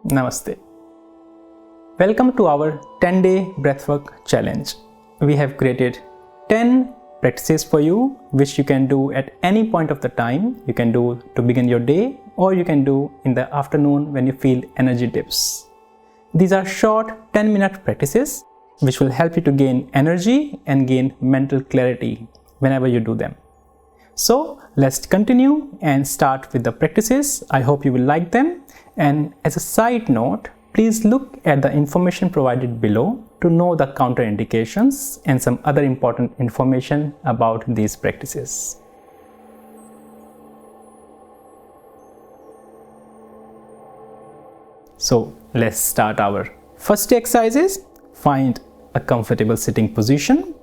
Namaste. Welcome to our 10-day breathwork challenge. We have created 10 practices for you which you can do at any point of the time. You can do to begin your day, or you can do in the afternoon when you feel energy dips. These are short 10-minute practices which will help you to gain energy and gain mental clarity whenever you do them. So let's continue and start with the practices. I hope you will like them. And as a side note, please look at the information provided below to know the counterindications and some other important information about these practices. So let's start our first exercises. Find a comfortable sitting position.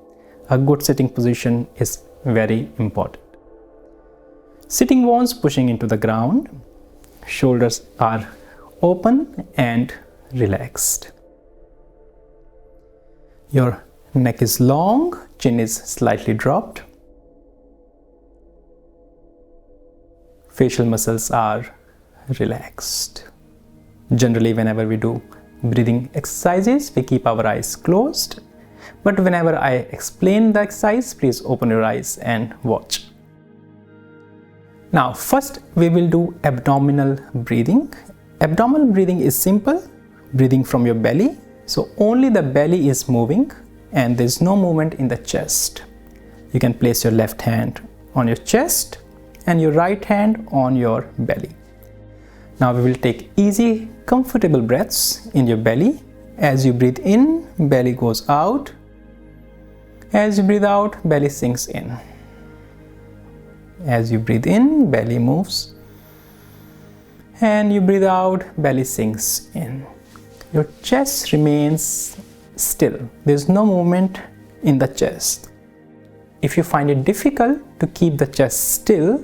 A good sitting position is very important. Sitting bones pushing into the ground. Shoulders are open and relaxed. Your neck is long, chin is slightly dropped. Facial muscles are relaxed. Generally, whenever we do breathing exercises, we keep our eyes closed. But whenever I explain the exercise, please open your eyes and watch. Now, first we will do abdominal breathing. Abdominal breathing is simple, breathing from your belly. So only the belly is moving and there is no movement in the chest. You can place your left hand on your chest and your right hand on your belly. Now we will take easy, comfortable breaths in your belly. As you breathe in, belly goes out. As you breathe out, belly sinks in. As you breathe in, belly moves. And you breathe out, belly sinks in. Your chest remains still. There is no movement in the chest. If you find it difficult to keep the chest still,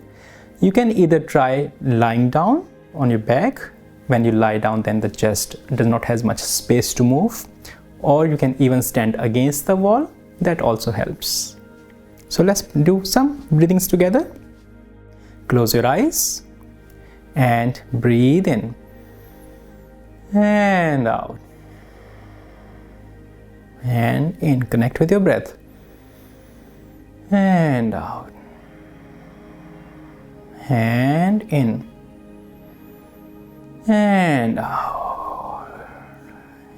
you can either try lying down on your back. When you lie down, then the chest does not have much space to move. Or you can even stand against the wall. That also helps. So let's do some breathings together. Close your eyes and breathe in and out and in. Connect with your breath and out and in and out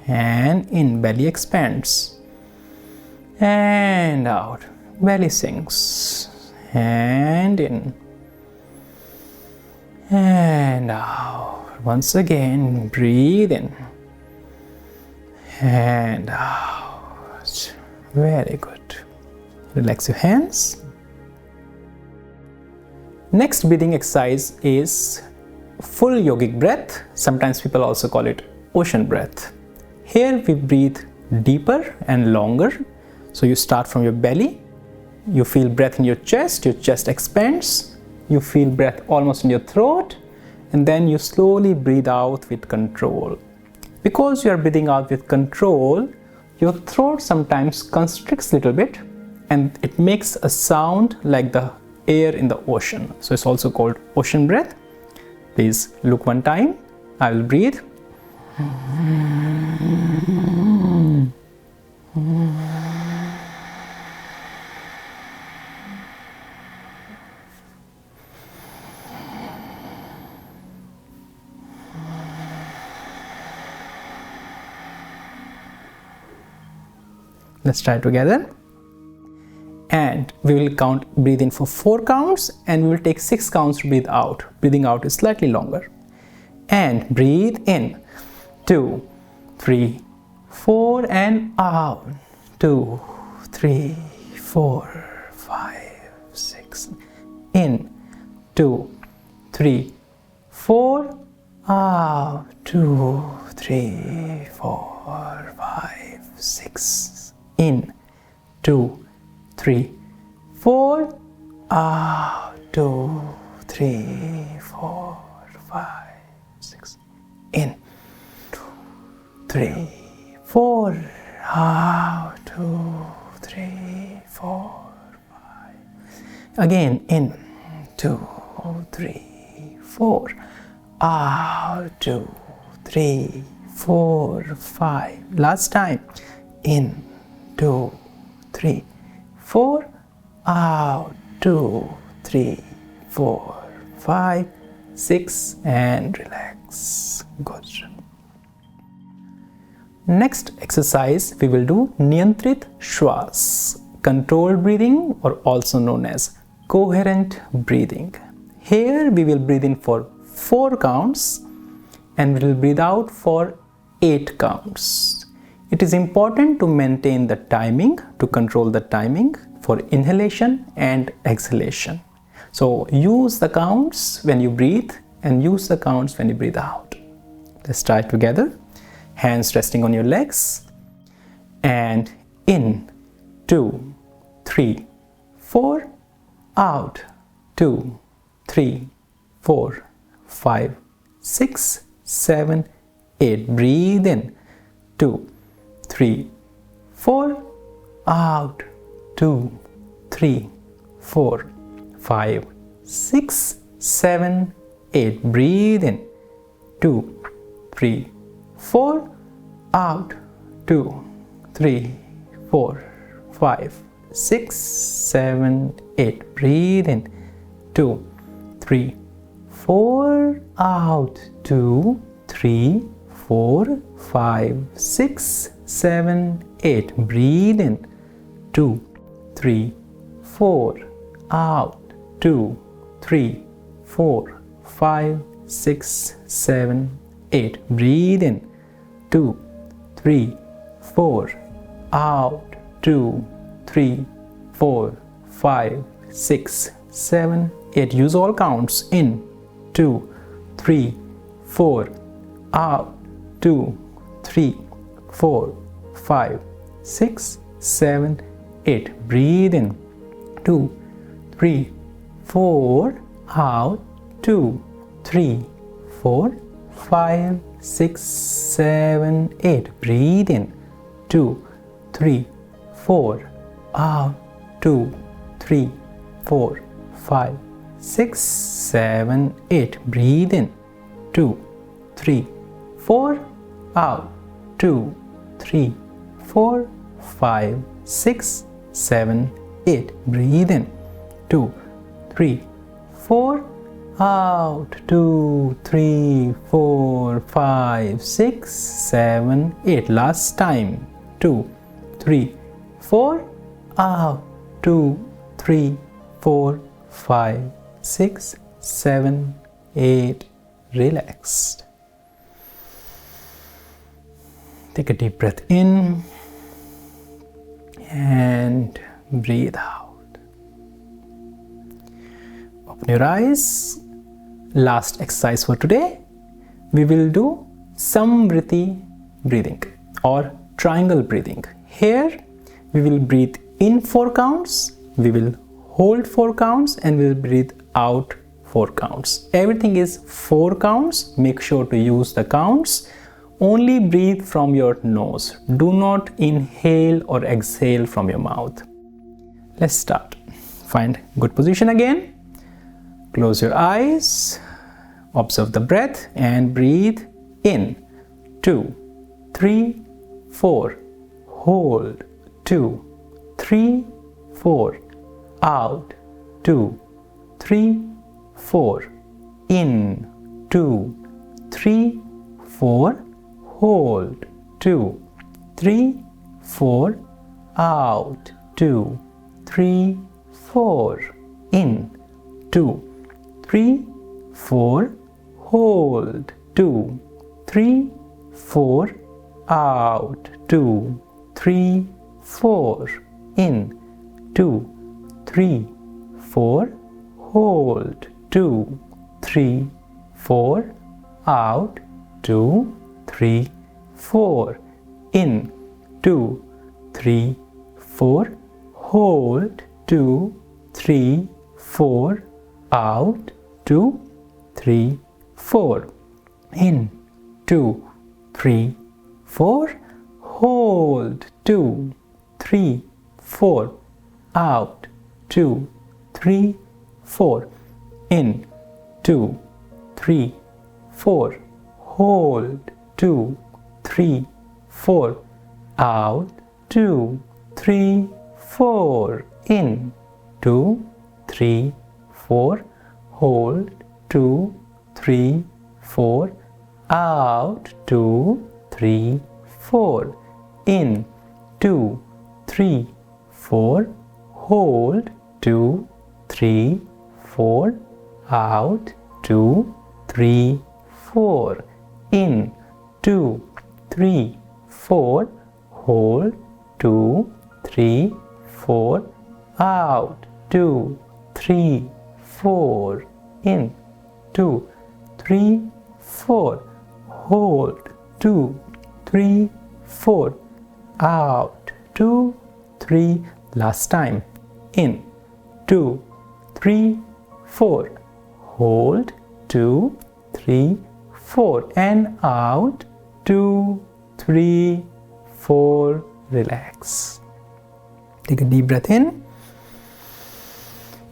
and in. Belly expands and out. Belly sinks and in and out. Once again, breathe in and out. Very good. Relax your hands. Next breathing exercise is full yogic breath. Sometimes people also call it ocean breath. Here we breathe deeper and longer. So you start from your belly. You feel breath in your chest expands. You feel breath almost in your throat, and then you slowly breathe out with control. Because you are breathing out with control, your throat sometimes constricts a little bit and it makes a sound like the air in the ocean. So it's also called ocean breath. Please look one time. I will breathe. Let's try together. And we will breathe in for 4 counts, and we will take 6 counts to breathe out. Breathing out is slightly longer. And breathe in. 2, 3, 4 and out. 2, 3, 4, 5, 6. In. 2, 3, 4. Out. 2, 3, 4, 5, 6. In. 2, 3, 4. Out. 2, 3, 4, 5, 6. In. 2, 3, 4. Out. 2, 3, 4, 5. Again. In. 2, 3, 4. Out. 2, 3, 4, 5. Last time. In, 2, 3, 4. Out, 2, 3, 4, 5, 6, and relax. Good. Next exercise we will do NIYANTRIT SHWAS, controlled breathing, or also known as coherent breathing. Here we will breathe in for 4 counts and we will breathe out for 8 counts. It is important to maintain the timing, to control the timing for inhalation and exhalation. So use the counts when you breathe and use the counts when you breathe out. Let's try it together. Hands resting on your legs. And in, 2, 3, 4. Out, 2, 3, 4, 5, 6, 7, 8. Breathe in, 2, 3, 4. Out, 2, 3, 4, 5, 6, 7, 8. Breathe in, 2, 3, 4. Out, 2, 3, 4, 5, 6, 7, 8. Breathe in, 2, 3, 4. Out, 2, 3, 4, 5, 6, 7, 8. Breathe in, 2, 3, 4. Out, 2, 3, 4, 5, 6, 7, 8. Breathe in, 2, 3, 4. Out, 2, 3, 4, 5, 6, 7, 8. Use all counts. In, 2, 3, 4. Out, 2, 3, 4, 5, 6, 7, 8. Breathe in, 2, 3, 4. Out, 2, 3, 4, 5, 6, 7, 8. Breathe in, 2, 3, 4. Out, 2, 3, 4, 5, 6, 7, 8. Breathe in, 2, 3, 4. Out, 2, 3, 4, 5, 6, 7, 8. Breathe in, 2, 3, 4. Out, 2, 3, 4, 5, 6, 7, 8. Last time. 2, 3, 4. Out, 2, 3, 4, 5, 6, 7, 8. Relaxed. Take a deep breath in and breathe out. Open your eyes. Last exercise for today. We will do SAMVRITTI breathing or triangle breathing. Here we will breathe in 4 counts, we will hold 4 counts, and we will breathe out 4 counts. Everything is 4 counts. Make sure to use the counts. Only breathe from your nose. Do not inhale or exhale from your mouth. Let's start. Find good position again. Close your eyes. Observe the breath and breathe in. 2, 3, 4. Hold. 2, 3, 4. Out. 2, 3, 4. In. 2, 3, 4. Hold. 2, 3, 4. Out. 2, 3, 4. In. 2, 3, 4. Hold. 2, 3, 4. Out. 2, 3, 4. In. 2, 3, 4. Hold. 2, 3, 4. Out. 2, 3, 4. In. 2, 3, 4. Hold. 2, 3, 4. Out. 2, 3, 4. In. 2, 3, 4. Hold. 2, 3, 4. Out. 2, 3, 4. In. 2, 3, 4. Hold. 2, 3, 4. Out, 2, 3, 4. In, 2, 3, 4. Hold, 2, 3, 4. Out, 2, 3, 4. In, 2, 3, 4. Hold, 2, 3, 4. Out, 2, 3, 4. In, 2, 3, 4. Hold, 2, 3, 4. Out, 2, 3, 4. In, 2, 3, 4. Hold, 2, 3, 4. Out, 2, 3. Last time. In, 2, 3, 4. Hold, 2, 3, 4. And out, 2, 3, 4. Relax. Take a deep breath in.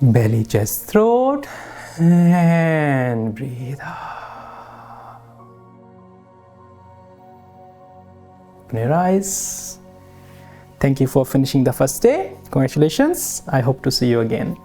Belly, chest, throat. And breathe out. Open your eyes. Thank you for finishing the first day. Congratulations. I hope to see you again.